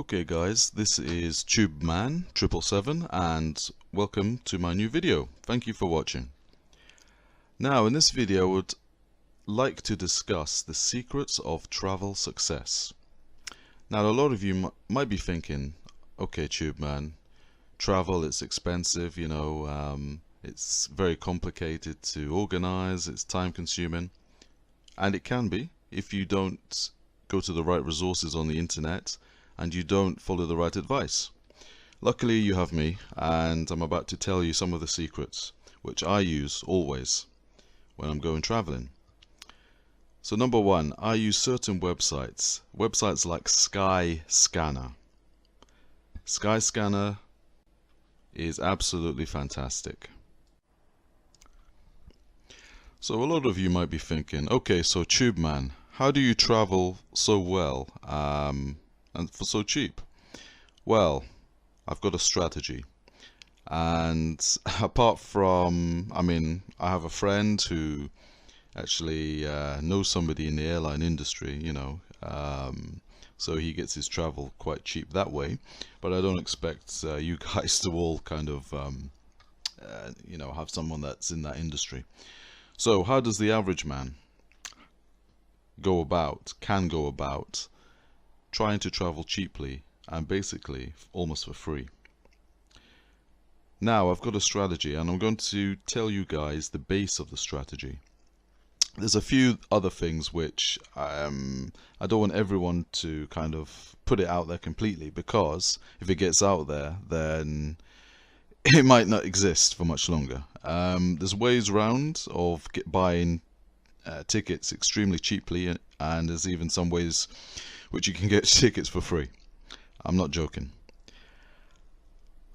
Okay guys, this is TubeMan777 and welcome to my new video. Thank you for watching. Now in this video I would like to discuss the secrets of travel success. Now a lot of you might be thinking, okay TubeMan, travel it's expensive, it's very complicated to organize, it's time consuming, and it can be if you don't go to the right resources on the internet and you don't follow the right advice. Luckily you have me, and I'm about to tell you some of the secrets which I use always when I'm going traveling. So number one, I use certain websites like Skyscanner. Skyscanner is absolutely fantastic. So a lot of you might be thinking, okay, so TubeMan, how do you travel so well and for so cheap? Well, I've got a strategy, and apart from, I have a friend who actually knows somebody in the airline industry, so he gets his travel quite cheap that way, but I don't expect you guys to all kind of have someone that's in that industry. So how does the average man can go about trying to travel cheaply and basically almost for free? Now I've got a strategy, and I'm going to tell you guys the base of the strategy. There's a few other things which I don't want everyone to kind of put it out there completely, because if it gets out there then it might not exist for much longer. There's ways around of buying tickets extremely cheaply, and there's even some ways which you can get tickets for free. I'm not joking.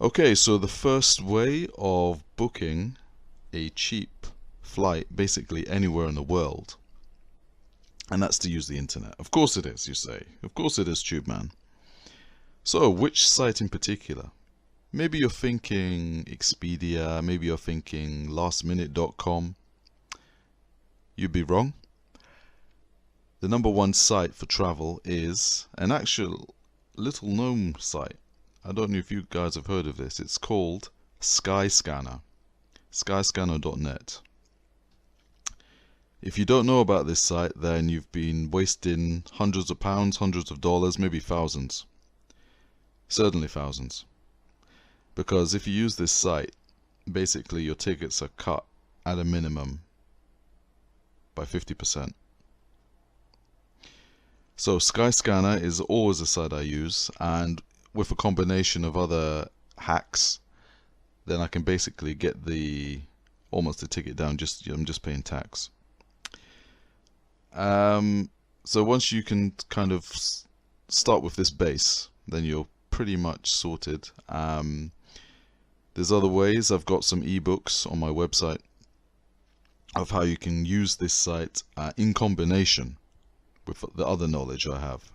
Okay, so the first way of booking a cheap flight basically anywhere in the world, and that's to use the internet. Of course it is, you say. Of course it is, TubeMan. So which site in particular? Maybe you're thinking Expedia, maybe you're thinking lastminute.com. You'd be wrong. The number one site for travel is an actual little known site. I don't know if you guys have heard of this. It's called Skyscanner. Skyscanner.net. If you don't know about this site, then you've been wasting hundreds of pounds, hundreds of dollars, maybe thousands. Certainly thousands. Because if you use this site, basically your tickets are cut at a minimum by 50%. So Skyscanner is always a site I use, and with a combination of other hacks, then I can basically get almost the ticket down. I'm just paying tax. So once you can kind of start with this base, then you're pretty much sorted. There's other ways. I've got some ebooks on my website of how you can use this site in combination with the other knowledge I have.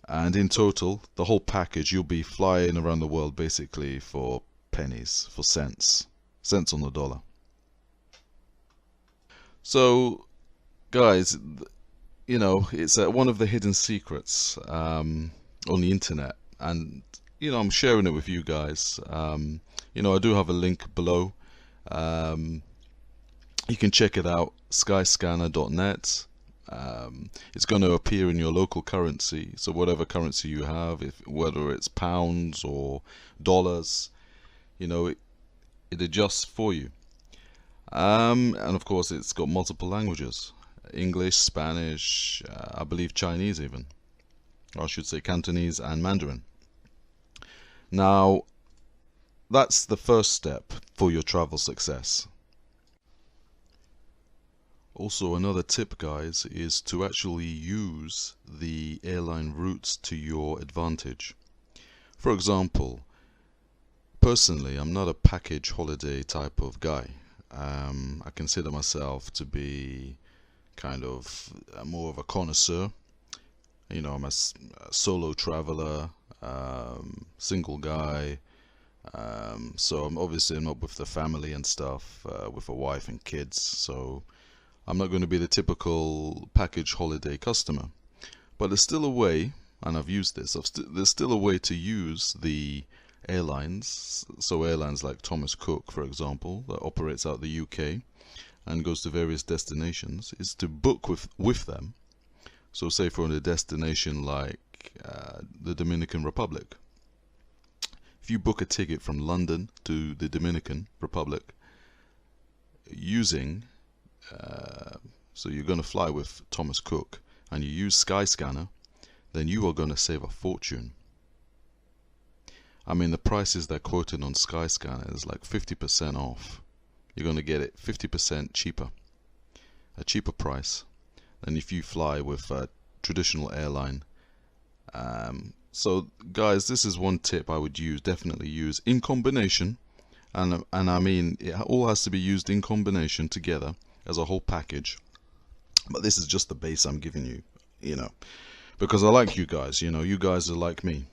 And in total, the whole package, you'll be flying around the world basically for pennies, for cents on the dollar. So guys, it's one of the hidden secrets on the internet, and I'm sharing it with you guys. I do have a link below. You can check it out, skyscanner.net. It's going to appear in your local currency, so whatever currency you have, whether it's pounds or dollars, it adjusts for you. And of course it's got multiple languages: English, Spanish, I believe Chinese even, or I should say Cantonese and Mandarin. Now that's the first step for your travel success. Also, another tip, guys, is to actually use the airline routes to your advantage. For example, personally, I'm not a package holiday type of guy. I consider myself to be kind of more of a connoisseur. I'm a solo traveler, single guy. So I'm obviously not with the family and stuff, with a wife and kids. So I'm not going to be the typical package holiday customer, but there's still a way and I've used this. There's still a way to use the airlines, so airlines like Thomas Cook, for example, that operates out the UK and goes to various destinations, is to book with them. So say for a destination like the Dominican Republic, if you book a ticket from London to the Dominican Republic using so you're going to fly with Thomas Cook and you use Skyscanner, then you are going to save a fortune. I mean, the prices they're quoting on Skyscanner is like 50% off. You're going to get it 50% cheaper, a cheaper price than if you fly with a traditional airline. So guys, this is one tip I would definitely use in combination, and I mean it all has to be used in combination together as a whole package. But this is just the base I'm giving you, you know, because I like you guys, you know, you guys are like me.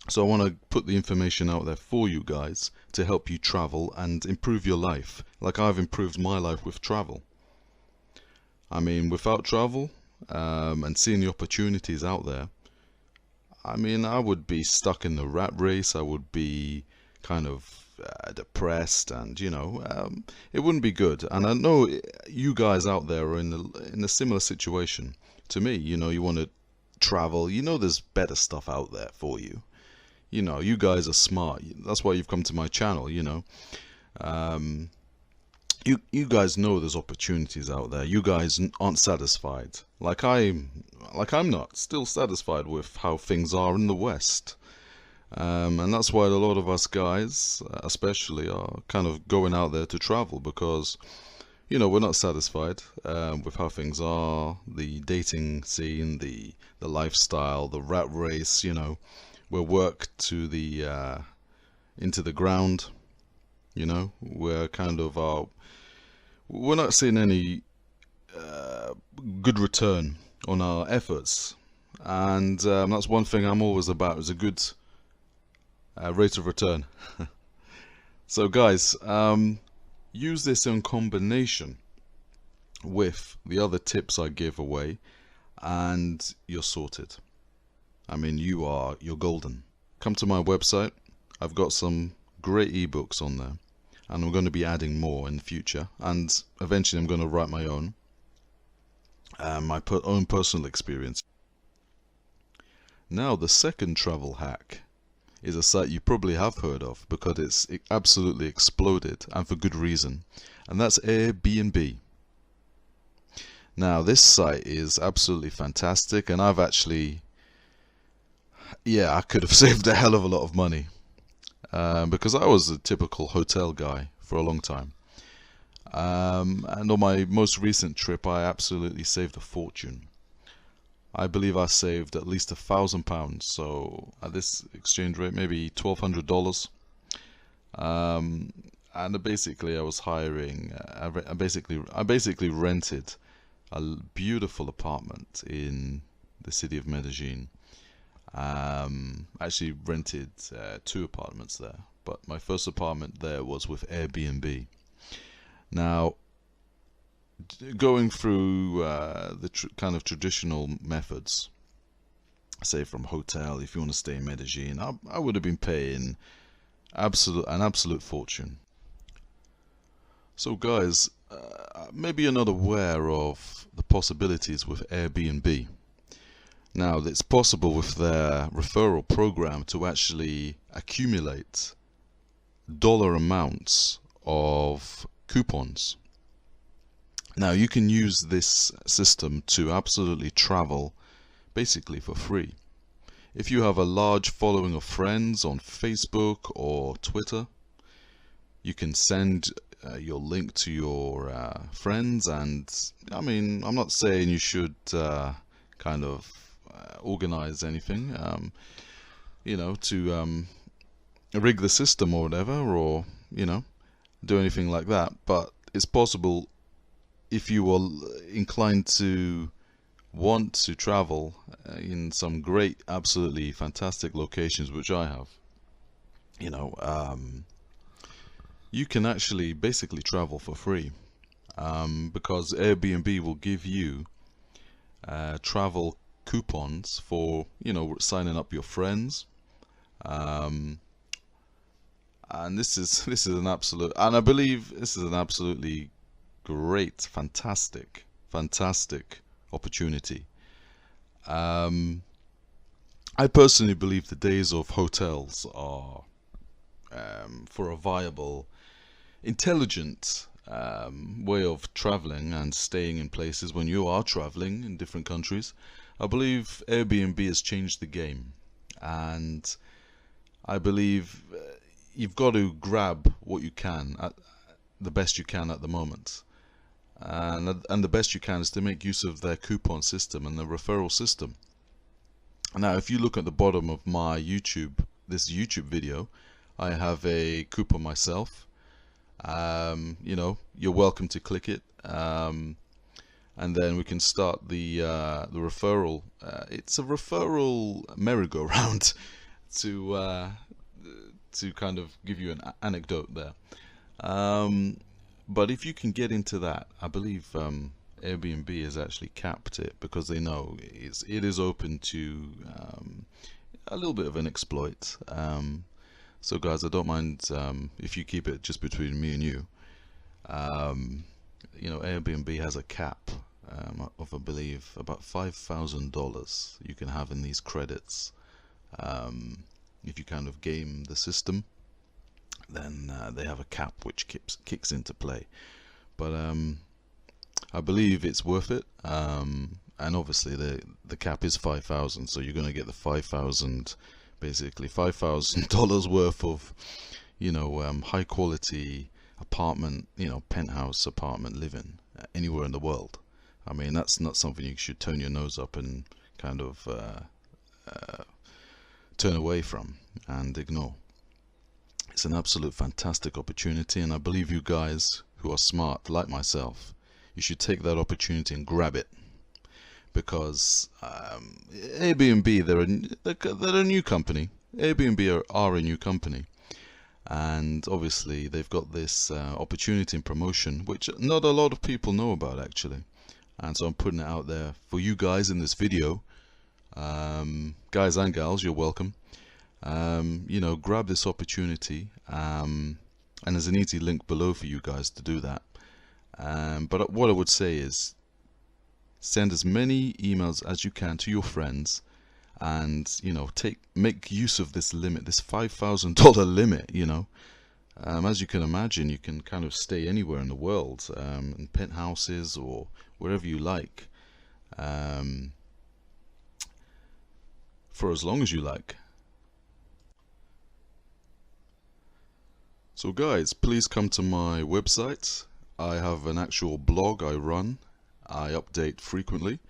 So I want to put the information out there for you guys to help you travel and improve your life, like I've improved my life with travel. I mean, without travel and seeing the opportunities out there, I mean, I would be stuck in the rat race. I would be kind of depressed, and you know, it wouldn't be good. And I know you guys out there are in a similar situation to me. You know, you want to travel. You know, there's better stuff out there for you. You know, you guys are smart. That's why you've come to my channel. You know, you guys know there's opportunities out there. You guys aren't satisfied, like I'm not still satisfied with how things are in the West. And that's why a lot of us guys, especially, are kind of going out there to travel, because, you know, we're not satisfied with how things are, the dating scene, the lifestyle, the rat race. You know, we're worked to the into the ground. You know, we're kind of we're not seeing any good return on our efforts, and that's one thing I'm always about, is a good rate of return. So guys, use this in combination with the other tips I give away and you're sorted. I mean, you're golden. Come to my website. I've got some great ebooks on there, and I'm going to be adding more in the future, and eventually I'm going to write my own own personal experience. Now, the second travel hack is a site you probably have heard of, because it's absolutely exploded, and for good reason, and that's Airbnb. Now, this site is absolutely fantastic, and I've actually, yeah, I could have saved a hell of a lot of money, because I was a typical hotel guy for a long time, and on my most recent trip I absolutely saved a fortune. I believe I saved at least £1,000, so at this exchange rate, maybe $1,200. And basically, I was hiring. I basically rented a beautiful apartment in the city of Medellin. Actually rented 2 apartments there, but my first apartment there was with Airbnb. Now, going through the kind of traditional methods, say from hotel, if you want to stay in Medellin, I would have been paying an absolute fortune. So guys, maybe you're not aware of the possibilities with Airbnb. Now, it's possible with their referral program to actually accumulate dollar amounts of coupons. Now, you can use this system to absolutely travel basically for free. If you have a large following of friends on Facebook or Twitter, you can send your link to your friends, and I mean, I'm not saying you should kind of organize anything, you know, to rig the system or whatever, or, you know, do anything like that, but it's possible if you are inclined to want to travel in some great, absolutely fantastic locations, which I have, you know, you can actually basically travel for free, because Airbnb will give you travel coupons for, you know, signing up your friends. And this is an absolute, and I believe this is an absolutely great, fantastic opportunity. I personally believe the days of hotels are, for a viable, intelligent way of traveling and staying in places when you are traveling in different countries. I believe Airbnb has changed the game, and I believe you've got to grab what you can, at the best you can at the moment. And the best you can is to make use of their coupon system and the referral system. Now, if you look at the bottom of my this YouTube video, I have a coupon myself. You know, you're welcome to click it, and then we can start the referral. It's a referral merry-go-round to kind of give you an anecdote there. But if you can get into that, I believe Airbnb has actually capped it because they know it is open to a little bit of an exploit. So guys, I don't mind if you keep it just between me and you. You know, Airbnb has a cap of, I believe, about $5,000 you can have in these credits. If you kind of game the system, then they have a cap which kicks into play. But I believe it's worth it, and obviously the cap is 5,000, so you're going to get the 5,000, basically $5,000 worth of, you know, high quality apartment, you know, penthouse apartment living anywhere in the world. I mean, that's not something you should turn your nose up and kind of turn away from and ignore. It's an absolute fantastic opportunity, and I believe you guys who are smart like myself, you should take that opportunity and grab it, because Airbnb, they're a new company. Airbnb are a new company, and obviously they've got this opportunity and promotion which not a lot of people know about actually, and so I'm putting it out there for you guys in this video. Guys and gals, you're welcome. You know, grab this opportunity, and there's an easy link below for you guys to do that. But what I would say is send as many emails as you can to your friends, and you know, make use of this limit, this $5,000 limit. You know, as you can imagine, you can kind of stay anywhere in the world, in penthouses or wherever you like, for as long as you like. So guys, please come to my website. I have an actual blog I run. I update frequently.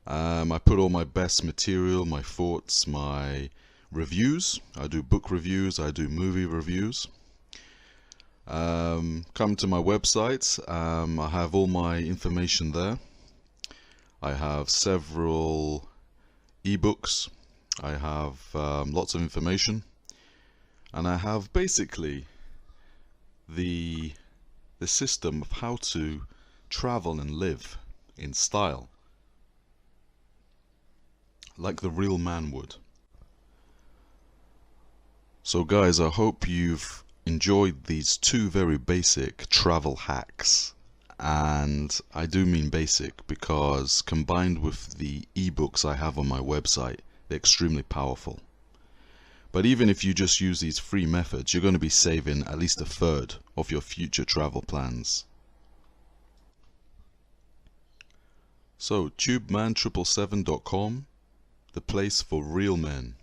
I put all my best material, my thoughts, my reviews. I do book reviews, I do movie reviews. Come to my website. I have all my information there. I have several ebooks. I have lots of information. And I have basically the system of how to travel and live in style, like the real man would. So guys, I hope you've enjoyed these two very basic travel hacks, and I do mean basic because combined with the ebooks I have on my website, they're extremely powerful. But even if you just use these free methods, you're going to be saving at least a third of your future travel plans. So, tubeman777.com, the place for real men.